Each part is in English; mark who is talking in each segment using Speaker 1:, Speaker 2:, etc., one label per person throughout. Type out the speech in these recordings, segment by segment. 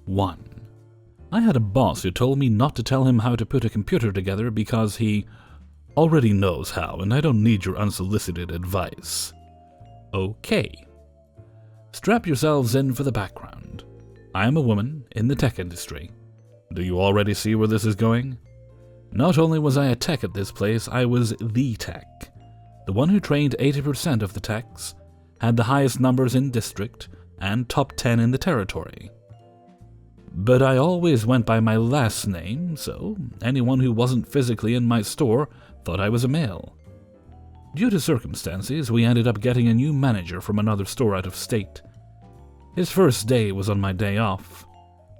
Speaker 1: 1. I had a boss who told me not to tell him how to put a computer together because he already knows how and I don't need your unsolicited advice. Okay. Strap yourselves in for the background. I am a woman in the tech industry. Do you already see where this is going? Not only was I a tech at this place, I was the tech. The one who trained 80% of the techs, had the highest numbers in district, and top 10 in the territory. But I always went by my last name, so anyone who wasn't physically in my store thought I was a male. Due to circumstances, we ended up getting a new manager from another store out of state. His first day was on my day off.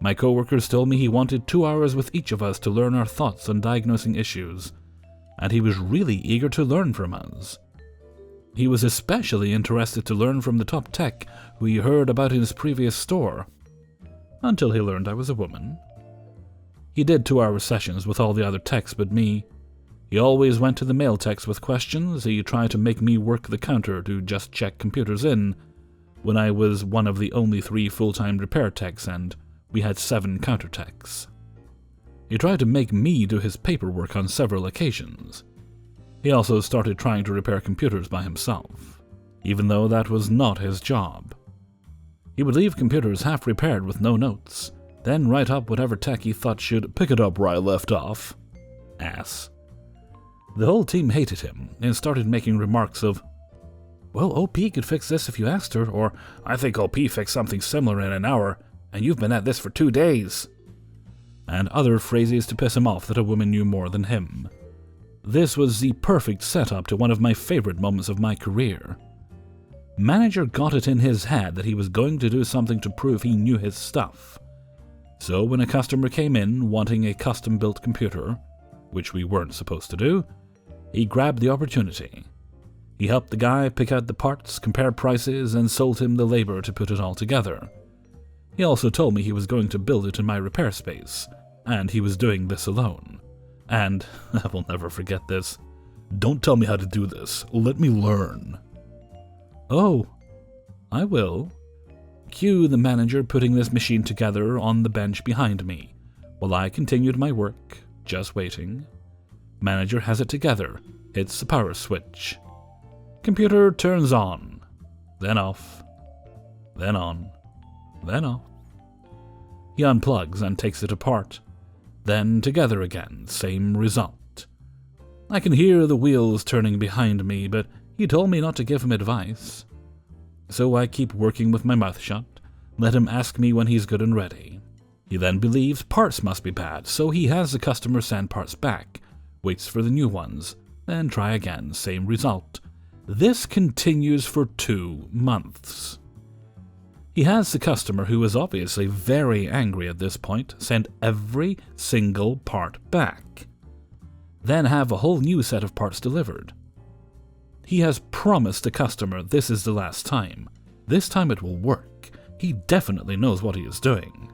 Speaker 1: My coworkers told me he wanted 2 hours with each of us to learn our thoughts on diagnosing issues, and he was really eager to learn from us. He was especially interested to learn from the top tech who he heard about in his previous store, until he learned I was a woman. He did 2-hour sessions with all the other techs but me. He always went to the male techs with questions. He tried to make me work the counter to just check computers in, when I was one of the only 3 full-time repair techs and we had 7 counter techs. He tried to make me do his paperwork on several occasions. He also started trying to repair computers by himself, even though that was not his job. He would leave computers half repaired with no notes, then write up whatever tech he thought should pick it up where I left off. Ass. The whole team hated him and started making remarks of, "Well, OP could fix this if you asked her," or "I think OP fixed something similar in an hour, and you've been at this for 2 days." And other phrases to piss him off that a woman knew more than him. This was the perfect setup to one of my favorite moments of my career. Manager got it in his head that he was going to do something to prove he knew his stuff. So when a customer came in wanting a custom-built computer, which we weren't supposed to do, he grabbed the opportunity. He helped the guy pick out the parts, compare prices, and sold him the labor to put it all together. He also told me he was going to build it in my repair space, and he was doing this alone. And, I will never forget this, "Don't tell me how to do this, let me learn." Oh, I will. Cue the manager putting this machine together on the bench behind me, while I continued my work, just waiting. Manager has it together, hits the power switch. Computer turns on, then off, then on, then off. He unplugs and takes it apart, then together again, same result. I can hear the wheels turning behind me, but he told me not to give him advice. So I keep working with my mouth shut, let him ask me when he's good and ready. He then believes parts must be bad, so he has the customer send parts back, waits for the new ones, then try again, same result. This continues for 2 months. He has the customer, who is obviously very angry at this point, send every single part back, then have a whole new set of parts delivered. He has promised the customer this is the last time. This time it will work. He definitely knows what he is doing.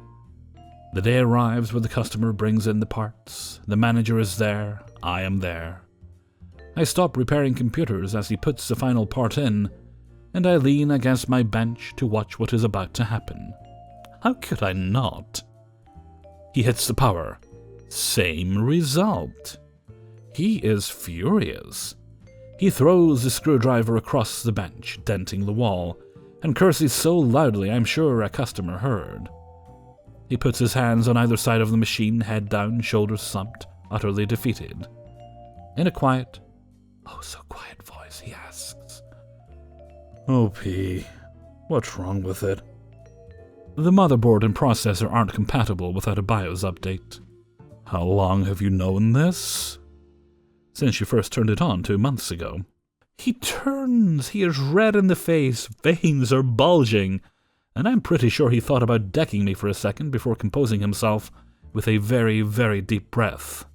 Speaker 1: The day arrives where the customer brings in the parts. The manager is there. I am there. I stop repairing computers as he puts the final part in, and I lean against my bench to watch what is about to happen. How could I not? He hits the power. Same result. He is furious. He throws the screwdriver across the bench, denting the wall, and curses so loudly I'm sure a customer heard. He puts his hands on either side of the machine, head down, shoulders slumped, utterly defeated. In a quiet, oh so quiet voice, he asks, "OP, what's wrong with it?" The motherboard and processor aren't compatible without a BIOS update. "How long have you known this?" "Since you first turned it on 2 months ago." He turns, he is red in the face, veins are bulging, and I'm pretty sure he thought about decking me for a second before composing himself with a very, very deep breath.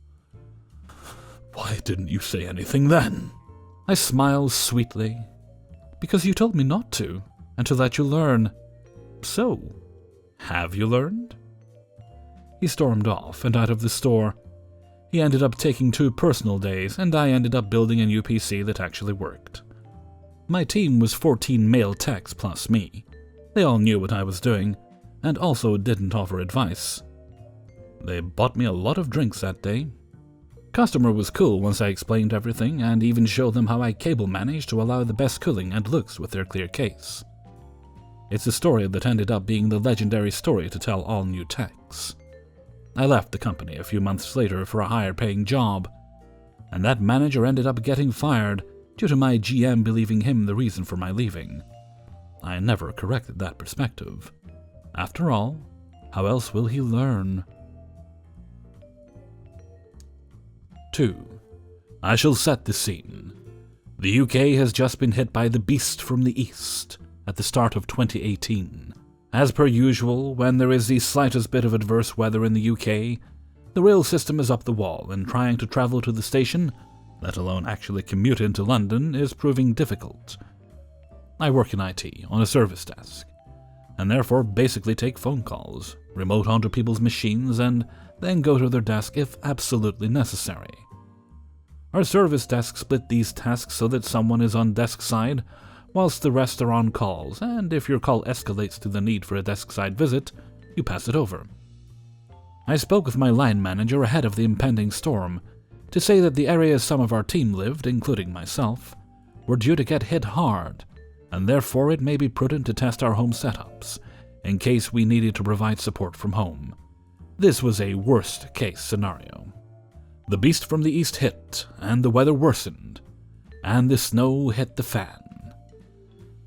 Speaker 1: "Why didn't you say anything then?" I smile sweetly. "Because you told me not to, and to let you learn." "So, have you learned?" He stormed off and out of the store. He ended up taking 2 personal days, and I ended up building a new PC that actually worked. My team was 14 male techs plus me. They all knew what I was doing, and also didn't offer advice. They bought me a lot of drinks that day. Customer was cool once I explained everything and even showed them how I cable managed to allow the best cooling and looks with their clear case. It's a story that ended up being the legendary story to tell all new techs. I left the company a few months later for a higher paying job, and that manager ended up getting fired due to my GM believing him the reason for my leaving. I never corrected that perspective. After all, how else will he learn? 2. I shall set the scene. The UK has just been hit by the beast from the east at the start of 2018. As per usual, when there is the slightest bit of adverse weather in the UK, the rail system is up the wall, and trying to travel to the station, let alone actually commute into London, is proving difficult. I work in IT on a service desk, and therefore basically take phone calls, remote onto people's machines, and then go to their desk if absolutely necessary. Our service desk split these tasks so that someone is on desk side, whilst the rest are on calls, and if your call escalates to the need for a desk-side visit, you pass it over. I spoke with my line manager ahead of the impending storm to say that the areas some of our team lived, including myself, were due to get hit hard, and therefore it may be prudent to test our home setups, in case we needed to provide support from home. This was a worst-case scenario. The beast from the east hit, and the weather worsened, and the snow hit the fan.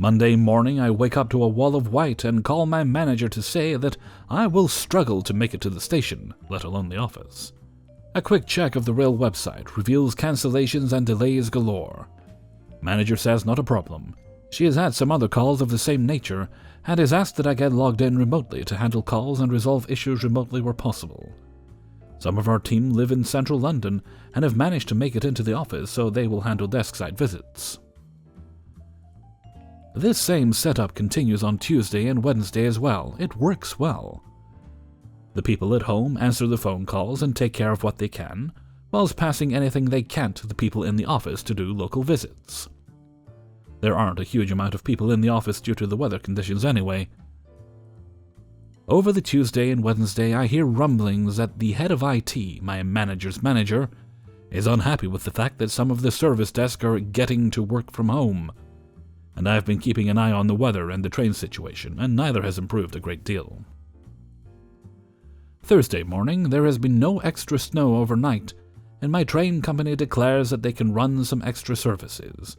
Speaker 1: Monday morning, I wake up to a wall of white and call my manager to say that I will struggle to make it to the station, let alone the office. A quick check of the rail website reveals cancellations and delays galore. Manager says not a problem. She has had some other calls of the same nature and has asked that I get logged in remotely to handle calls and resolve issues remotely where possible. Some of our team live in central London and have managed to make it into the office, so they will handle desk-side visits. This same setup continues on Tuesday and Wednesday as well. It works well. The people at home answer the phone calls and take care of what they can, whilst passing anything they can't to the people in the office to do local visits. There aren't a huge amount of people in the office due to the weather conditions anyway. Over the Tuesday and Wednesday, I hear rumblings that the head of IT, my manager's manager, is unhappy with the fact that some of the service desk are getting to work from home. And I've been keeping an eye on the weather and the train situation, and neither has improved a great deal. Thursday morning, there has been no extra snow overnight, and my train company declares that they can run some extra services.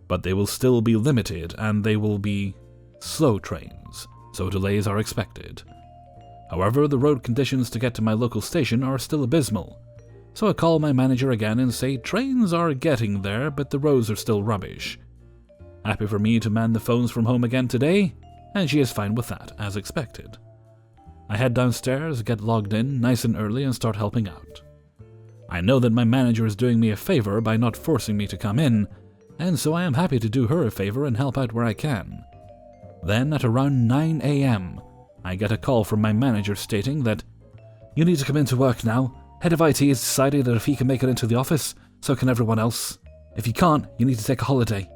Speaker 1: But they will still be limited, and they will be slow trains, so delays are expected. However, the road conditions to get to my local station are still abysmal, so I call my manager again and say trains are getting there, but the roads are still rubbish. Happy for me to man the phones from home again today, and she is fine with that, as expected. I head downstairs, get logged in nice and early, and start helping out. I know that my manager is doing me a favor by not forcing me to come in, and so I am happy to do her a favor and help out where I can. Then, at around 9 a.m., I get a call from my manager stating that, "You need to come into work now. Head of IT has decided that if he can make it into the office, so can everyone else. If he can't, you need to take a holiday."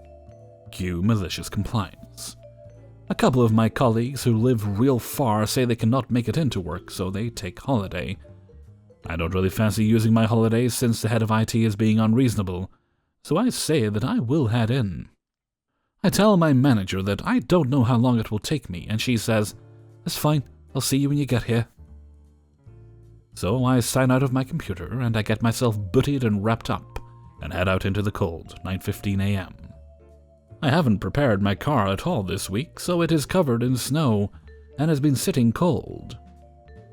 Speaker 1: Cue malicious compliance. A couple of my colleagues who live real far say they cannot make it into work, so they take holiday. I don't really fancy using my holidays since the head of IT is being unreasonable, so I say that I will head in. I tell my manager that I don't know how long it will take me, and she says, "That's fine, I'll see you when you get here." So I sign out of my computer, and I get myself booted and wrapped up, and head out into the cold, 9:15 a.m. I haven't prepared my car at all this week, so it is covered in snow and has been sitting cold.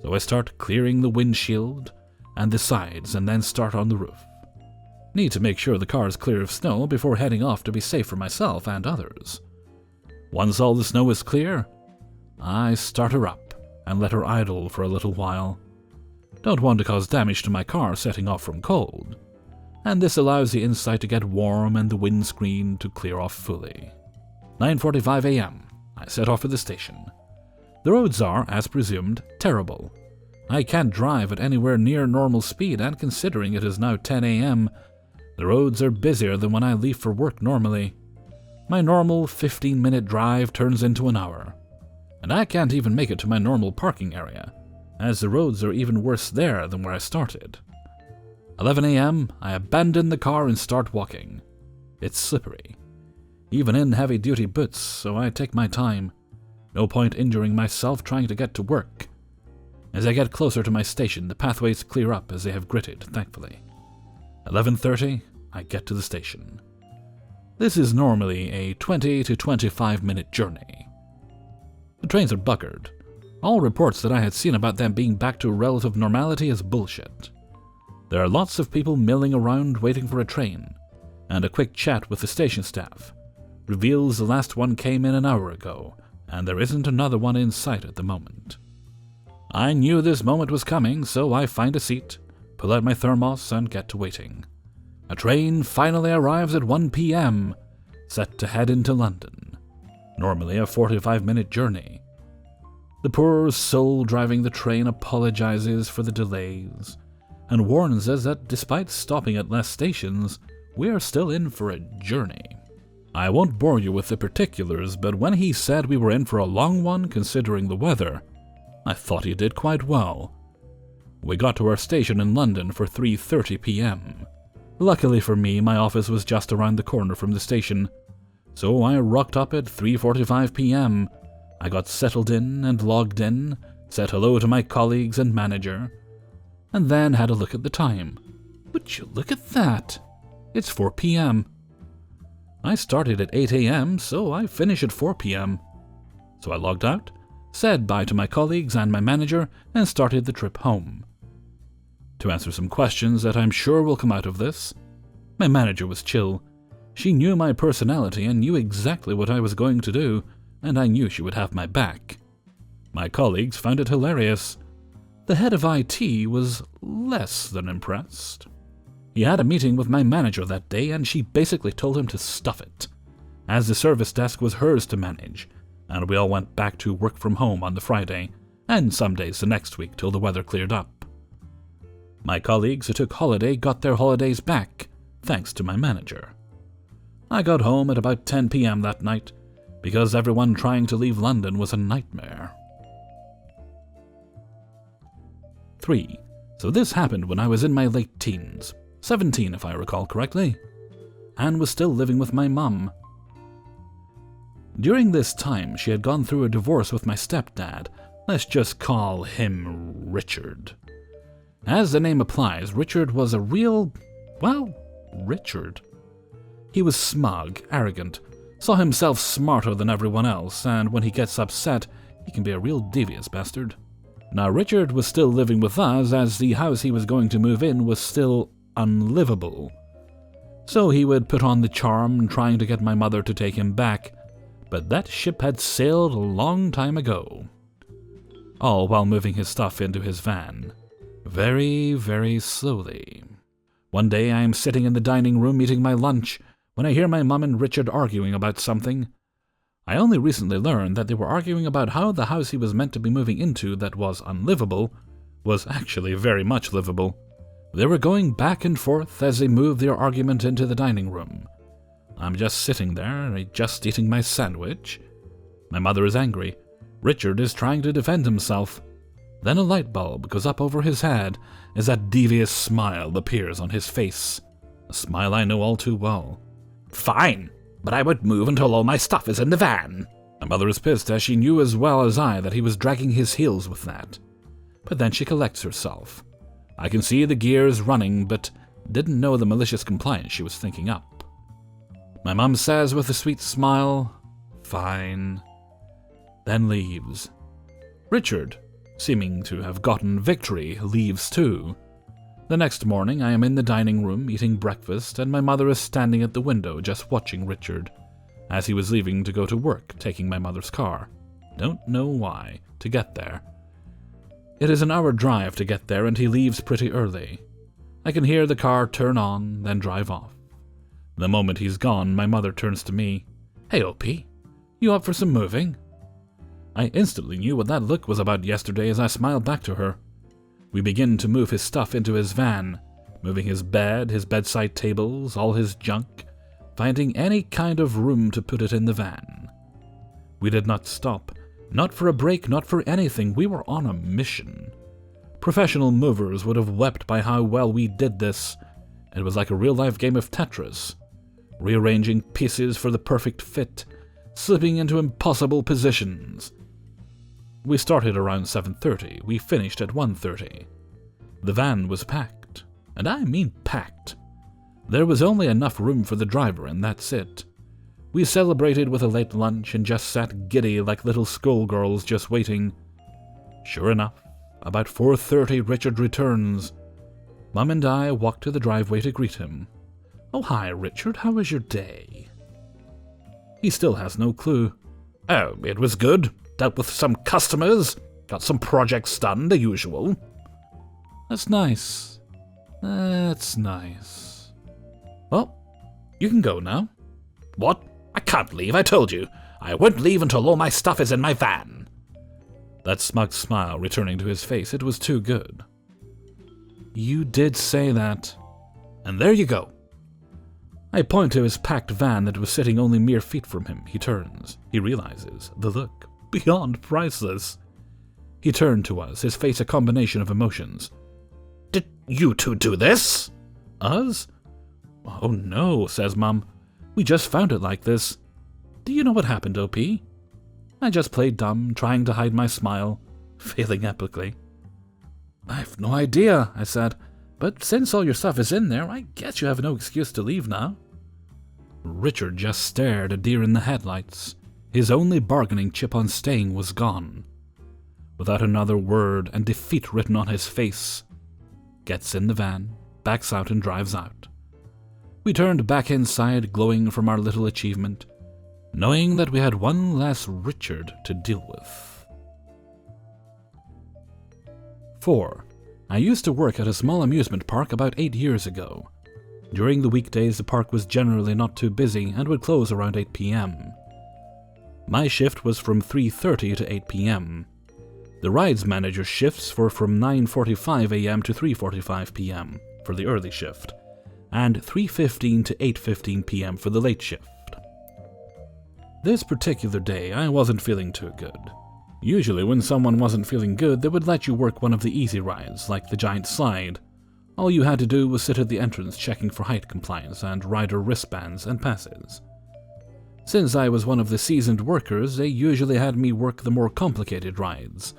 Speaker 1: So I start clearing the windshield and the sides and then start on the roof. Need to make sure the car is clear of snow before heading off to be safe for myself and others. Once all the snow is clear, I start her up and let her idle for a little while. Don't want to cause damage to my car setting off from cold, and this allows the inside to get warm and the windscreen to clear off fully. 9:45 a.m. I set off for the station. The roads are, as presumed, terrible. I can't drive at anywhere near normal speed, and considering it is now 10 a.m., the roads are busier than when I leave for work normally. My normal 15-minute drive turns into an hour. and I can't even make it to my normal parking area, as the roads are even worse there than where I started. 11 a.m., I abandon the car and start walking. It's slippery, even in heavy-duty boots, so I take my time. No point injuring myself trying to get to work. As I get closer to my station, the pathways clear up as they have gritted, thankfully. 11:30, I get to the station. This is normally a 20 to 25 minute journey. The trains are buggered. All reports that I had seen about them being back to relative normality is bullshit. There are lots of people milling around waiting for a train, and a quick chat with the station staff reveals the last one came in an hour ago, and there isn't another one in sight at the moment. I knew this moment was coming, so I find a seat, pull out my thermos, and get to waiting. A train finally arrives at 1 p.m., set to head into London. Normally a 45-minute journey. The poor soul driving the train apologizes for the delays, and warns us that despite stopping at less stations, we are still in for a journey. I won't bore you with the particulars, but when he said we were in for a long one considering the weather, I thought he did quite well. We got to our station in London for 3:30 p.m. Luckily for me, my office was just around the corner from the station, so I rocked up at 3:45 p.m. I got settled in and logged in, said hello to my colleagues and manager, and then had a look at the time. Would you look at that? It's 4 p.m. I started at 8 a.m., so I finish at 4 p.m. So I logged out, said bye to my colleagues and my manager, and started the trip home. To answer some questions that I'm sure will come out of this, my manager was chill. She knew my personality and knew exactly what I was going to do, and I knew she would have my back. My colleagues found it hilarious. The head of IT was less than impressed. He had a meeting with my manager that day, and she basically told him to stuff it, as the service desk was hers to manage, and we all went back to work from home on the Friday, and some days the next week till the weather cleared up. My colleagues who took holiday got their holidays back, thanks to my manager. I got home at about 10 p.m. that night, because everyone trying to leave London was a nightmare. 3. So this happened when I was in my late teens, 17 if I recall correctly, and was still living with my mum. During this time, she had gone through a divorce with my stepdad. Let's just call him Richard. As the name applies, Richard was a real, Richard. He was smug, arrogant, saw himself smarter than everyone else, and when he gets upset, he can be a real devious bastard. Now, Richard was still living with us, as the house he was going to move in was still unlivable. So he would put on the charm, trying to get my mother to take him back, but that ship had sailed a long time ago. All while moving his stuff into his van. Very, very slowly. One day I am sitting in the dining room eating my lunch when I hear my mum and Richard arguing about something. I only recently learned that they were arguing about how the house he was meant to be moving into that was unlivable was actually very much livable. They were going back and forth as they moved their argument into the dining room. I'm just sitting there, just eating my sandwich. My mother is angry. Richard is trying to defend himself. Then a light bulb goes up over his head as that devious smile appears on his face. A smile I know all too well. Fine, but I would move until all my stuff is in the van. My mother is pissed, as she knew as well as I that he was dragging his heels with that. But then she collects herself. I can see the gears running, but didn't know the malicious compliance she was thinking up. My mum says with a sweet smile, fine, then leaves. Richard, seeming to have gotten victory, leaves too. The next morning I am in the dining room eating breakfast, and my mother is standing at the window just watching Richard, as he was leaving to go to work, taking my mother's car. Don't know why, to get there. It is an hour drive to get there, and he leaves pretty early. I can hear the car turn on, then drive off. The moment he's gone, my mother turns to me. Hey, OP, you up for some moving? I instantly knew what that look was about yesterday as I smiled back to her. We begin to move his stuff into his van, moving his bed, his bedside tables, all his junk, finding any kind of room to put it in the van. We did not stop, Not for a break, not for anything. We were on a mission. Professional movers would have wept by how well we did this. It was like a real-life game of Tetris, rearranging pieces for the perfect fit, slipping into impossible positions. We started around 7:30. We finished at 1:30. The van was packed, and I mean packed. There was only enough room for the driver, and that's it. We celebrated with a late lunch and just sat giddy like little schoolgirls just waiting. Sure enough, about 4:30 Richard returns. Mum and I walked to the driveway to greet him. "Oh, hi, Richard, how was your day?" He still has no clue. "Oh, it was good. Dealt with some customers. Got some projects done, the usual." "That's nice. That's nice. Well, you can go now." "What? I can't leave, I told you. I won't leave until all my stuff is in my van." That smug smile returning to his face, it was too good. "You did say that. And there you go." I point to his packed van that was sitting only mere feet from him. He turns. He realizes the look. Beyond priceless. He turned to us, his face a combination of emotions. "Did you two do this?" "Us? Oh no," says Mum. "We just found it like this. Do you know what happened, OP?" I just played dumb, trying to hide my smile, failing epically. "I've no idea," I said, "but since all your stuff is in there, I guess you have no excuse to leave now." Richard just stared, a deer in the headlights. His only bargaining chip on staying was gone. Without another word and defeat written on his face, gets in the van, backs out and drives out. We turned back inside, glowing from our little achievement, knowing that we had one less Richard to deal with. 4. I used to work at a small amusement park about 8 years ago. During the weekdays, the park was generally not too busy and would close around 8 p.m. My shift was from 3:30 to 8 p.m. The rides manager's shifts were from 9:45 a.m. to 3:45 p.m. for the early shift, and 3:15 to 8:15 p.m. for the late shift. This particular day, I wasn't feeling too good. Usually when someone wasn't feeling good, they would let you work one of the easy rides, like the giant slide. All you had to do was sit at the entrance checking for height compliance and rider wristbands and passes. Since I was one of the seasoned workers, they usually had me work the more complicated rides.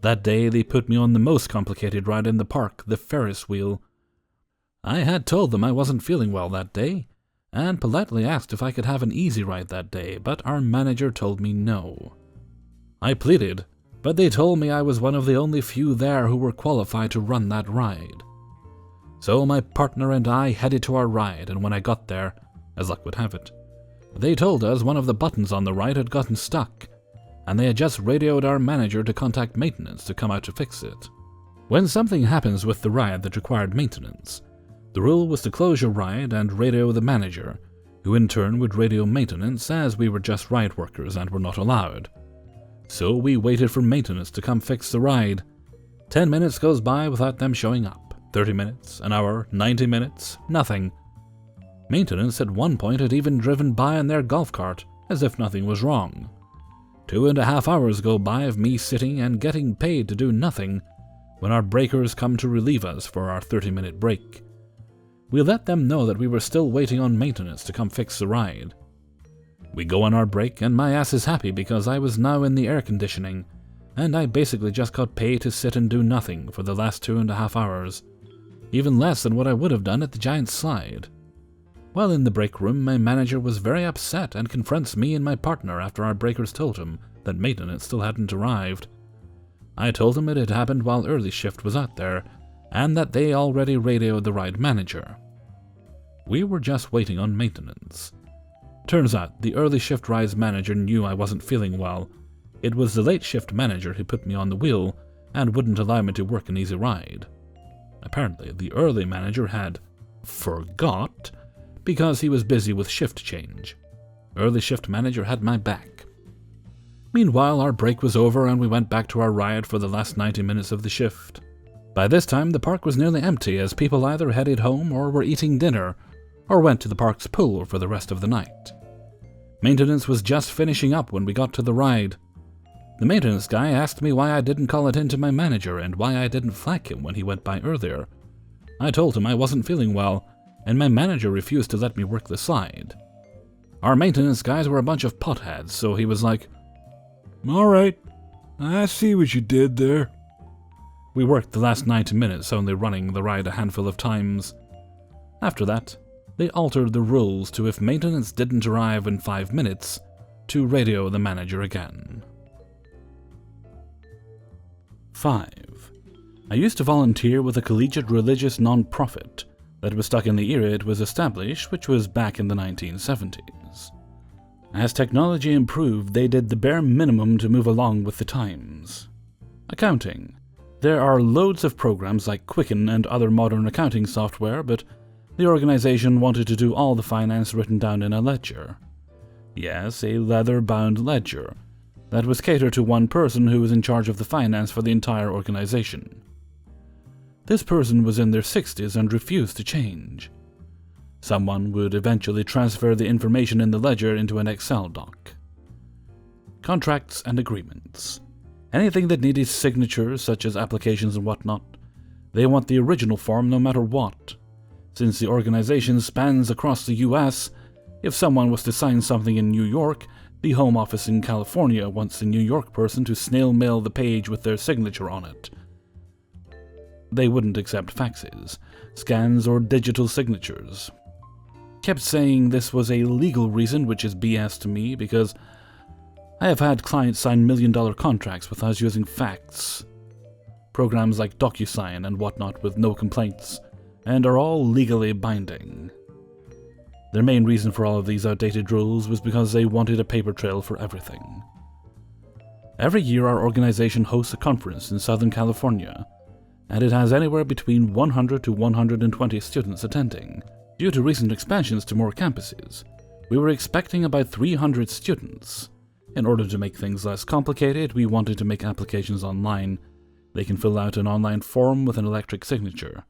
Speaker 1: That day, they put me on the most complicated ride in the park, the Ferris wheel. I had told them I wasn't feeling well that day, and politely asked if I could have an easy ride that day, but our manager told me no. I pleaded, but they told me I was one of the only few there who were qualified to run that ride. So my partner and I headed to our ride, and when I got there, as luck would have it, they told us one of the buttons on the ride had gotten stuck, and they had just radioed our manager to contact maintenance to come out to fix it. When something happens with the ride that required maintenance, the rule was to close your ride and radio the manager, who in turn would radio maintenance, as we were just ride workers and were not allowed. So we waited for maintenance to come fix the ride. 10 minutes goes by without them showing up. 30 minutes, an hour, 90 minutes, nothing. Maintenance at one point had even driven by in their golf cart, as if nothing was wrong. 2.5 hours go by of me sitting and getting paid to do nothing, when our breakers come to relieve us for our 30-minute break. We let them know that we were still waiting on maintenance to come fix the ride. We go on our break, and my ass is happy because I was now in the air conditioning, and I basically just got paid to sit and do nothing for the last 2.5 hours, even less than what I would have done at the giant slide. While in the break room, my manager was very upset and confronts me and my partner after our breakers told him that maintenance still hadn't arrived. I told him it had happened while early shift was out there, and that they already radioed the ride manager. We were just waiting on maintenance. Turns out the early shift rides manager knew I wasn't feeling well. It was the late shift manager who put me on the wheel and wouldn't allow me to work an easy ride. Apparently, the early manager had forgot because he was busy with shift change. Early shift manager had my back. Meanwhile, our break was over and we went back to our ride for the last 90 minutes of the shift. By this time, the park was nearly empty as people either headed home or were eating dinner, or went to the park's pool for the rest of the night. Maintenance was just finishing up when we got to the ride. The maintenance guy asked me why I didn't call it in to my manager and why I didn't flag him when he went by earlier. I told him I wasn't feeling well, and my manager refused to let me work the side. Our maintenance guys were a bunch of potheads, so he was like, "Alright, I see what you did there." We worked the last 90 minutes, only running the ride a handful of times. After that, they altered the rules to, if maintenance didn't arrive in 5 minutes, to radio the manager again. 5. I used to volunteer with a collegiate religious non-profit that was stuck in the era it was established, which was back in the 1970s. As technology improved, they did the bare minimum to move along with the times. Accounting. There are loads of programs like Quicken and other modern accounting software, but the organization wanted to do all the finance written down in a ledger. Yes, a leather-bound ledger that was catered to one person who was in charge of the finance for the entire organization. This person was in their 60s and refused to change. Someone would eventually transfer the information in the ledger into an Excel doc. Contracts and agreements. Anything that needed signatures, such as applications and whatnot, they want the original form no matter what. Since the organization spans across the US, if someone was to sign something in New York, the Home Office in California wants the New York person to snail mail the page with their signature on it. They wouldn't accept faxes, scans, or digital signatures. Kept saying this was a legal reason, which is BS to me, because I have had clients sign million-dollar contracts with us using fax. Programs like DocuSign and whatnot with no complaints, and are all legally binding. Their main reason for all of these outdated rules was because they wanted a paper trail for everything. Every year our organization hosts a conference in Southern California, and it has anywhere between 100 to 120 students attending. Due to recent expansions to more campuses, we were expecting about 300 students. In order to make things less complicated, we wanted to make applications online. They can fill out an online form with an electric signature.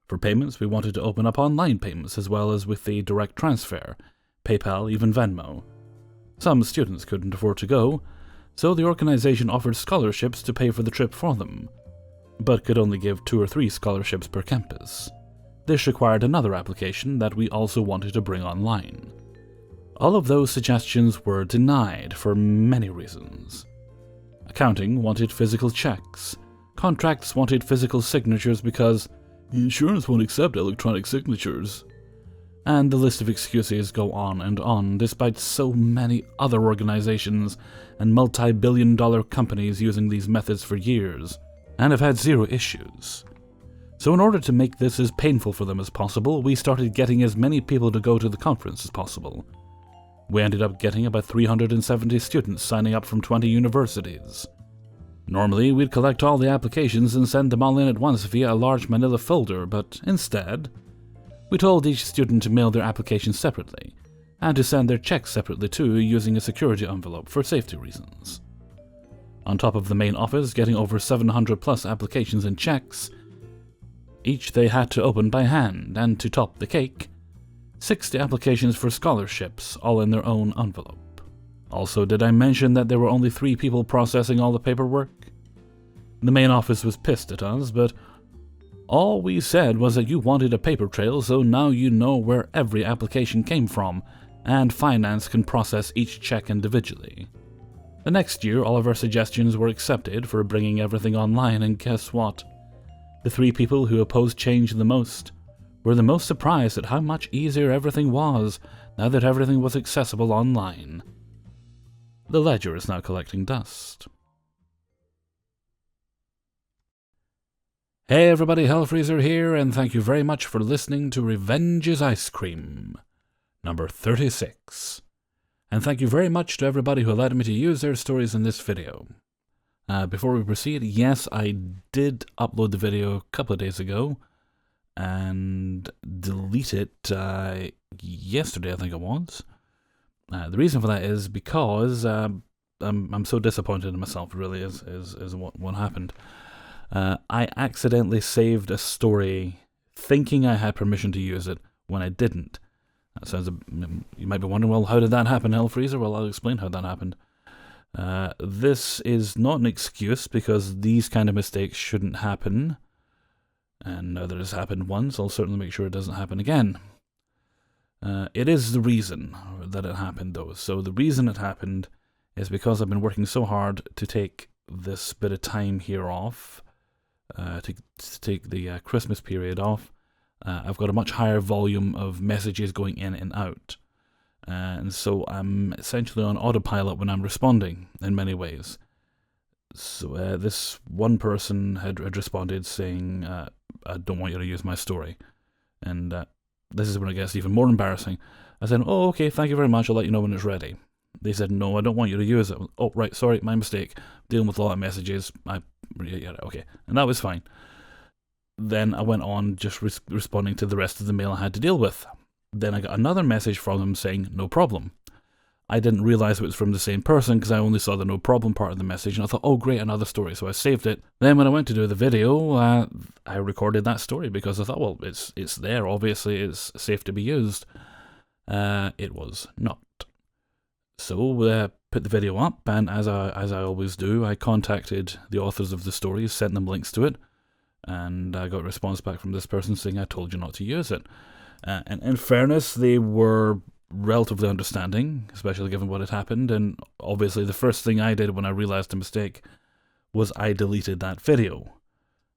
Speaker 1: For payments, we wanted to open up online payments as well as with the direct transfer, PayPal, even Venmo. Some students couldn't afford to go, so the organization offered scholarships to pay for the trip for them, but could only give 2 or 3 scholarships per campus. This required another application that we also wanted to bring online. All of those suggestions were denied for many reasons. Accounting wanted physical checks. Contracts wanted physical signatures because insurance won't accept electronic signatures. And the list of excuses go on, despite so many other organizations and multi-billion-dollar companies using these methods for years, and have had zero issues. So in order to make this as painful for them as possible, we started getting as many people to go to the conference as possible. We ended up getting about 370 students signing up from 20 universities. Normally, we'd collect all the applications and send them all in at once via a large manila folder, but instead, we told each student to mail their application separately, and to send their checks separately too, using a security envelope for safety reasons. On top of the main office getting over 700 plus applications and checks, each they had to open by hand, and to top the cake, 60 applications for scholarships, all in their own envelope. Also, did I mention that there were only 3 people processing all the paperwork? The main office was pissed at us, but all we said was that you wanted a paper trail, so now you know where every application came from, and finance can process each check individually. The next year, all of our suggestions were accepted for bringing everything online, and guess what? The 3 people who opposed change the most were the most surprised at how much easier everything was now that everything was accessible online. The ledger is now collecting dust. Hey everybody, Hellfreezer here, and thank you very much for listening to Revenge is Ice Cream, number 36. And thank you very much to everybody who allowed me to use their stories in this video. Before we proceed, yes, I did upload the video a couple of days ago, and delete it yesterday, I think it was. The reason for that is because I'm so disappointed in myself, really, is what happened. I accidentally saved a story thinking I had permission to use it when I didn't. That sounds you might be wondering, well, how did that happen, Hellfreezer? Well, I'll explain how that happened. This is not an excuse, because these kind of mistakes shouldn't happen. And now that it's happened once, I'll certainly make sure it doesn't happen again. It is the reason that it happened, though. So the reason it happened is because I've been working so hard to take this bit of time here off, to take the Christmas period off. I've got a much higher volume of messages going in and out. And so I'm essentially on autopilot when I'm responding in many ways. So this one person had responded saying, I don't want you to use my story. And this is when it gets even more embarrassing. I said, oh, okay, thank you very much, I'll let you know when it's ready. They said, no, I don't want you to use it. Oh, right, sorry, my mistake. Dealing with a lot of messages. Yeah, okay. And that was fine. Then I went on just responding to the rest of the mail I had to deal with. Then I got another message from them saying, no problem. I didn't realize it was from the same person because I only saw the no problem part of the message, and I thought, oh great, another story, so I saved it. Then when I went to do the video, I recorded that story because I thought, well, it's there, obviously it's safe to be used. It was not. So put the video up, and as I always do, I contacted the authors of the story, sent them links to it, and I got a response back from this person saying, I told you not to use it. And in fairness, they were relatively understanding, especially given what had happened, and obviously the first thing I did when I realized the mistake was I deleted that video.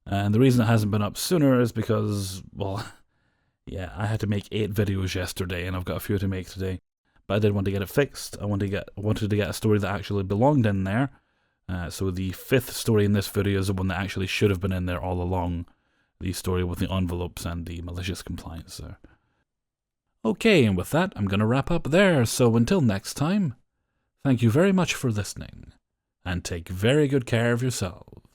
Speaker 1: And the reason it hasn't been up sooner is because, well, yeah, I had to make 8 videos yesterday, and I've got a few to make today. But I did want to get it fixed. I wanted to get a story that actually belonged in there. So the 5th story in this video is the one that actually should have been in there all along. The story with the envelopes and the malicious compliance there. Okay, and with that, I'm going to wrap up there, so until next time, thank you very much for listening, and take very good care of yourselves.